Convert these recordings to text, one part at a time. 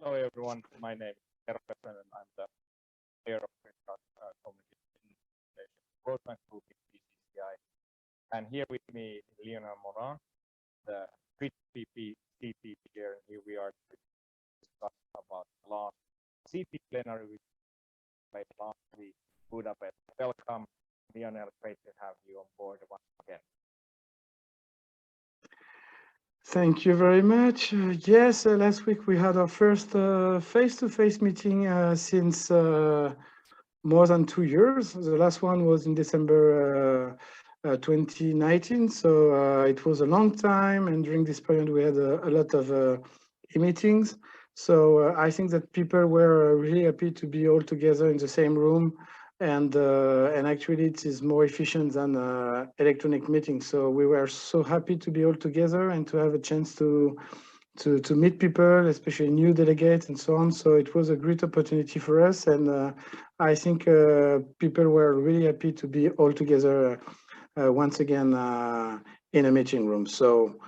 Hello everyone, my name is Erpeson and I'm the chair of Communication Development Group in BCCI. And here with me is Lionel Morand, the CT chair, and here we are to discuss about the last CT plenary which played last week in Budapest. Welcome, Lionel, great to have you on board once again. Thank you very much. Yes, last week we had our first face-to-face meeting since more than 2 years. The last one was in December 2019, so it was a long time, and during this period we had a lot of meetings. So I think that people were really happy to be all together in the same room, and actually it is more efficient than electronic meetings. So we were so happy to be all together and to have a chance to meet people, especially new delegates and so on. So it was a great opportunity for us, and I think people were really happy to be all together once again in a meeting room. So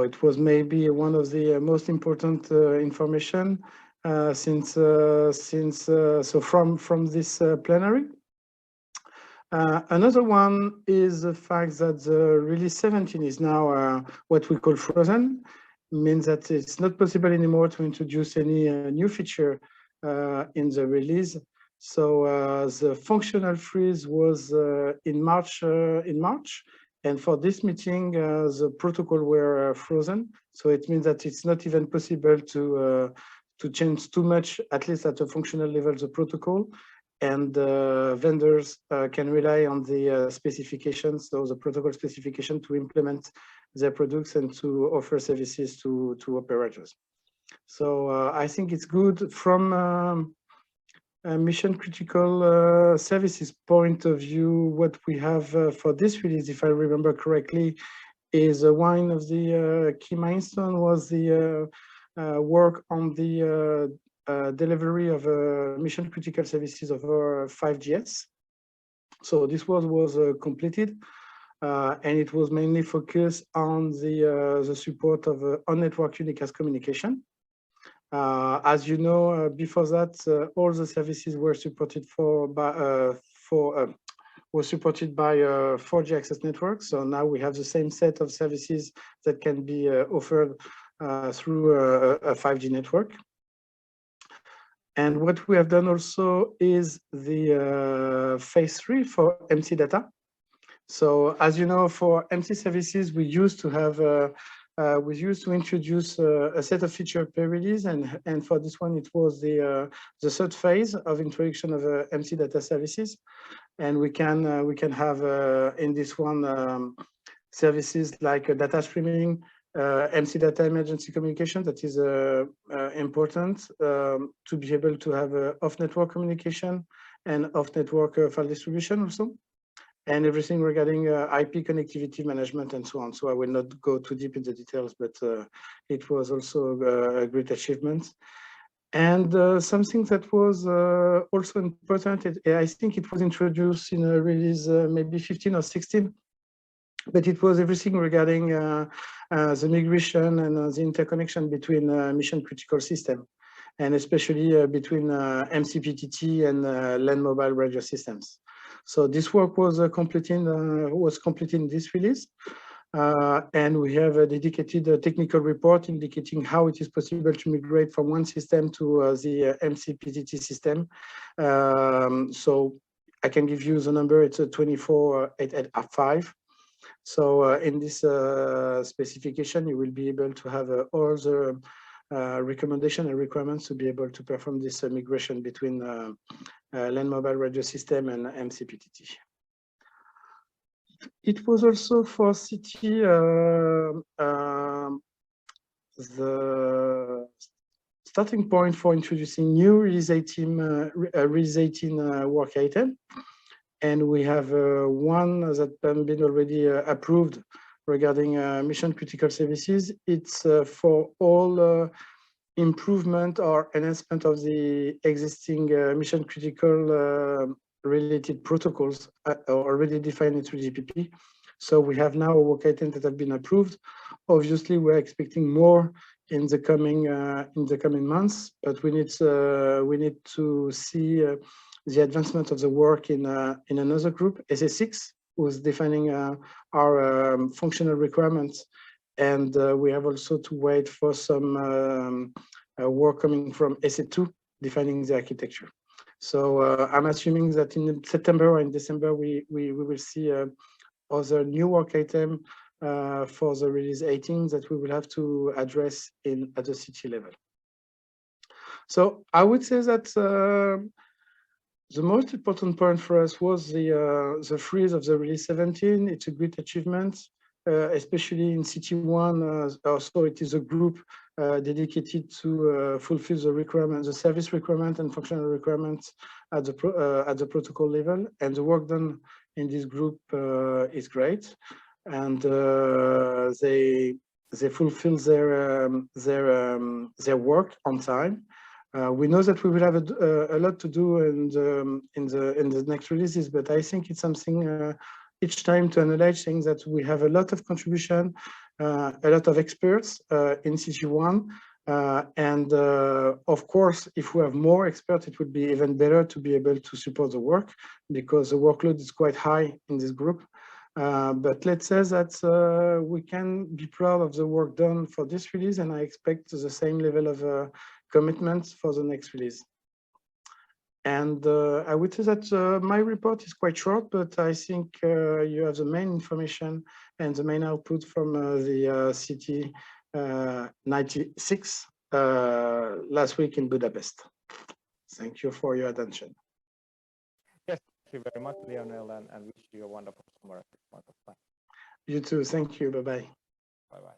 it was maybe one of the most important information from this plenary. Another one is the fact that the release 17 is now what we call frozen. Means that it's not possible anymore to introduce any new feature in the release. So the functional freeze was in March, and for this meeting, the protocol were frozen. So it means that it's not even possible to change too much, at least at a functional level, the protocol. And vendors can rely on the specifications, so the protocol specification, to implement their products and to offer services to operators. So I think it's good from a mission critical services point of view. What we have for this release, if I remember correctly, is one of the key milestone was the work on the delivery of mission critical services over 5GS. So this was completed, and it was mainly focused on the support of on-network unicast communication. As you know, before that, all the services were supported was supported by 4G access networks. So now we have the same set of services that can be offered through a 5G network. And what we have done also is the phase 3 for MC data. So as you know, for MC services, we used to have introduce a set of features per release, and for this one, it was the third phase of introduction of MC data services, and we can have in this one services like data streaming, MC data emergency communication. That is important to be able to have off-network communication and off-network file distribution also, and everything regarding IP connectivity management and so on. So I will not go too deep in the details, but it was also a great achievement. And something that was also important, I think it was introduced in a release maybe 15 or 16, but it was everything regarding the migration and the interconnection between mission critical system, and especially between MCPTT and LAN mobile radio systems. So this work was completed in this release, and we have a dedicated technical report indicating how it is possible to migrate from one system to the MCPTT system. So I can give you the number. It's a 24885. So in this specification, you will be able to have all the recommendation and requirements to be able to perform this migration between LAN mobile radio system and MCPTT. It was also for CT the starting point for introducing new release 18 work item. And we have one that has been already approved regarding mission critical services. It's for all improvement or enhancement of the existing mission critical related protocols already defined through GPP. So we have now a work item that have been approved. Obviously, we're expecting more in the coming months, but we need to see the advancement of the work in another group, SA6, who's defining our functional requirements, and we have also to wait for some work coming from SA2 defining the architecture. So I'm assuming that in September or in December we will see other new work item for the release 18 that we will have to address at the CT level. So I would say that the most important point for us was the freeze of the release 17. It's a great achievement, especially in CT1. Also, it is a group dedicated to fulfill the requirements, the service requirement and functional requirements at the protocol level. And the work done in this group is great, and they fulfill their work on time. We know that we will have a lot to do in the next releases, but I think it's something each time to analyze, saying that we have a lot of contribution, a lot of experts in CT1, and of course, if we have more experts, it would be even better to be able to support the work, because the workload is quite high in this group. But let's say that we can be proud of the work done for this release, and I expect the same level of commitment for the next release. And I would say that my report is quite short, but I think you have the main information and the main output from the CT96 last week in Budapest. Thank you for your attention. Yes, thank you very much, Lionel, and wish you a wonderful summer at this point of time. You too. Thank you. Bye-bye. Bye-bye.